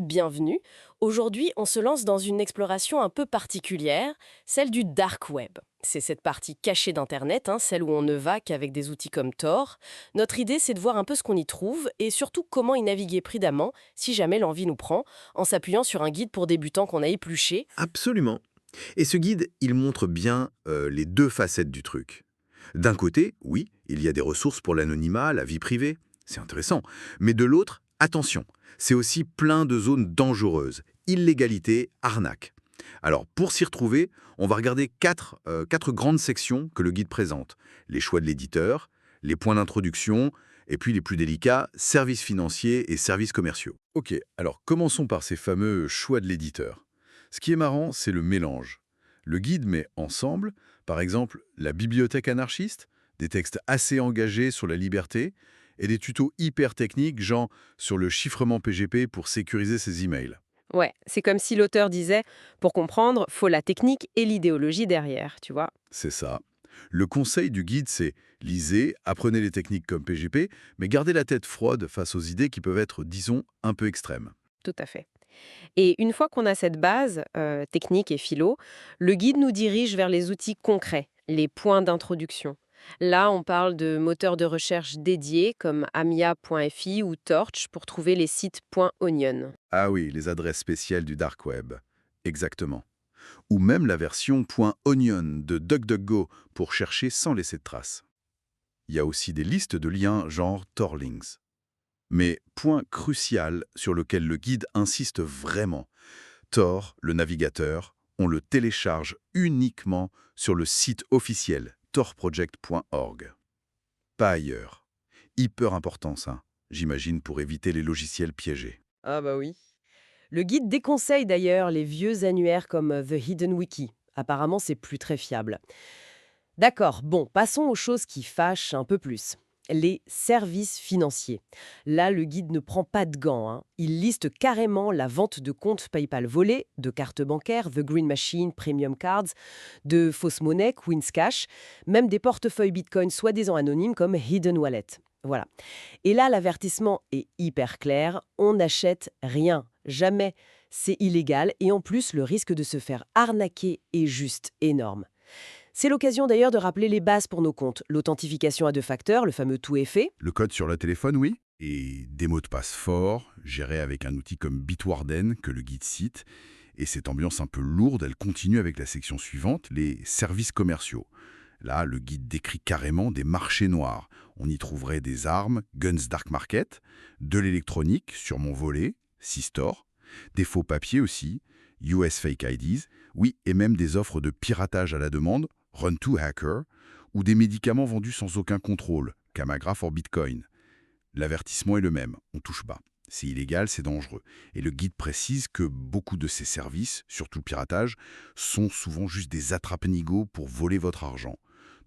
bienvenue. Aujourd'hui, on se lance dans une exploration un peu particulière, celle du dark web. C'est cette partie cachée d'Internet, celle où on ne va qu'avec des outils comme Tor. Notre idée, c'est de voir un peu ce qu'on y trouve et surtout comment y naviguer prudemment si jamais l'envie nous prend, en s'appuyant sur un guide pour débutants qu'on a épluché. Absolument. Et ce guide, il montre bien les deux facettes du truc. D'un côté, oui, il y a des ressources pour l'anonymat, la vie privée, c'est intéressant. Mais de l'autre, attention, c'est aussi plein de zones dangereuses, illégalité, arnaque. Alors, pour s'y retrouver, on va regarder quatre grandes sections que le guide présente. Les choix de l'éditeur, les points d'introduction, et puis les plus délicats, services financiers et services commerciaux. Ok, alors commençons par ces fameux choix de l'éditeur. Ce qui est marrant, c'est le mélange. Le guide met ensemble, par exemple, la bibliothèque anarchiste, des textes assez engagés sur la liberté, et des tutos hyper techniques, genre sur le chiffrement PGP pour sécuriser ses emails. Ouais, c'est comme si l'auteur disait, pour comprendre, faut la technique et l'idéologie derrière, tu vois. C'est ça. Le conseil du guide, c'est lisez, apprenez les techniques comme PGP, mais gardez la tête froide face aux idées qui peuvent être, disons, un peu extrêmes. Tout à fait. Et une fois qu'on a cette base, technique et philo, le guide nous dirige vers les outils concrets, les points d'introduction. Là, on parle de moteurs de recherche dédiés comme amia.fi ou Torch pour trouver les sites .onion. Ah oui, les adresses spéciales du dark web. Exactement. Ou même la version .onion de DuckDuckGo pour chercher sans laisser de traces. Il y a aussi des listes de liens genre Torlinks. Mais point crucial sur lequel le guide insiste vraiment, Tor, le navigateur, on le télécharge uniquement sur le site officiel torproject.org. Pas ailleurs. Hyper important ça, j'imagine pour éviter les logiciels piégés. Ah bah oui. Le guide déconseille d'ailleurs les vieux annuaires comme The Hidden Wiki. Apparemment, c'est plus très fiable. D'accord, bon, passons aux choses qui fâchent un peu plus. Les services financiers. Là, le guide ne prend pas de gants. Il liste carrément la vente de comptes PayPal volés, de cartes bancaires, The Green Machine, Premium Cards, de fausses monnaies, Queen's Cash, même des portefeuilles Bitcoin soi-disant anonymes comme Hidden Wallet. Voilà. Et là, l'avertissement est hyper clair. On n'achète rien. Jamais. C'est illégal et en plus, le risque de se faire arnaquer est juste énorme. C'est l'occasion d'ailleurs de rappeler les bases pour nos comptes. L'authentification à deux facteurs, le fameux tout est fait. Le code sur le téléphone, oui. Et des mots de passe forts, gérés avec un outil comme Bitwarden que le guide cite. Et cette ambiance un peu lourde, elle continue avec la section suivante, les services commerciaux. Là, le guide décrit carrément des marchés noirs. On y trouverait des armes, Guns Dark Market, de l'électronique sur mon volet, Sistore, des faux papiers aussi, US Fake IDs, oui, et même des offres de piratage à la demande, Run2Hacker, ou des médicaments vendus sans aucun contrôle, Kamagra for Bitcoin. L'avertissement est le même, on touche bas. C'est illégal, c'est dangereux. Et le guide précise que beaucoup de ces services, surtout le piratage, sont souvent juste des attrape-nigauds pour voler votre argent.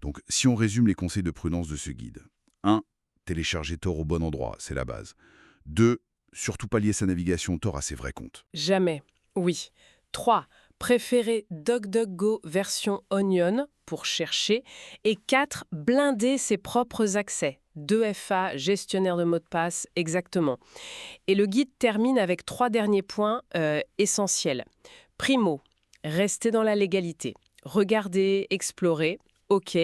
Donc, si on résume les conseils de prudence de ce guide. 1. Télécharger Tor au bon endroit, c'est la base. 2. Surtout pas lier sa navigation Tor à ses vrais comptes. Jamais. Oui. 3. Préférer DuckDuckGo version Onion pour chercher. Et 4. Blinder ses propres accès. 2FA, gestionnaire de mots de passe, exactement. Et le guide termine avec 3 derniers points essentiels. Primo, rester dans la légalité. Regarder, explorer, ok,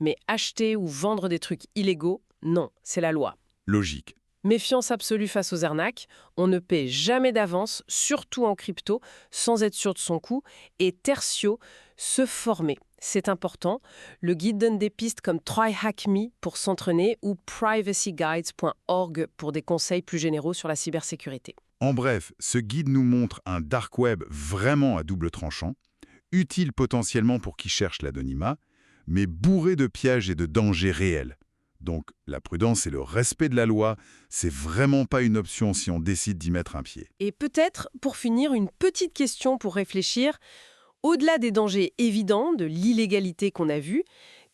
mais acheter ou vendre des trucs illégaux, non, c'est la loi. Logique. Méfiance absolue face aux arnaques, on ne paie jamais d'avance, surtout en crypto, sans être sûr de son coût. Et tertio, se former. C'est important. Le guide donne des pistes comme TryHackMe pour s'entraîner ou privacyguides.org pour des conseils plus généraux sur la cybersécurité. En bref, ce guide nous montre un dark web vraiment à double tranchant, utile potentiellement pour qui cherche l'anonymat, mais bourré de pièges et de dangers réels. Donc, la prudence et le respect de la loi, c'est vraiment pas une option si on décide d'y mettre un pied. Et peut-être, pour finir, une petite question pour réfléchir. Au-delà des dangers évidents de l'illégalité qu'on a vue,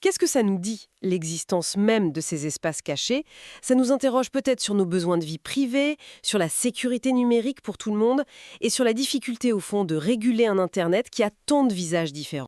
qu'est-ce que ça nous dit, l'existence même de ces espaces cachés? Ça nous interroge peut-être sur nos besoins de vie privée, sur la sécurité numérique pour tout le monde et sur la difficulté, au fond, de réguler un Internet qui a tant de visages différents.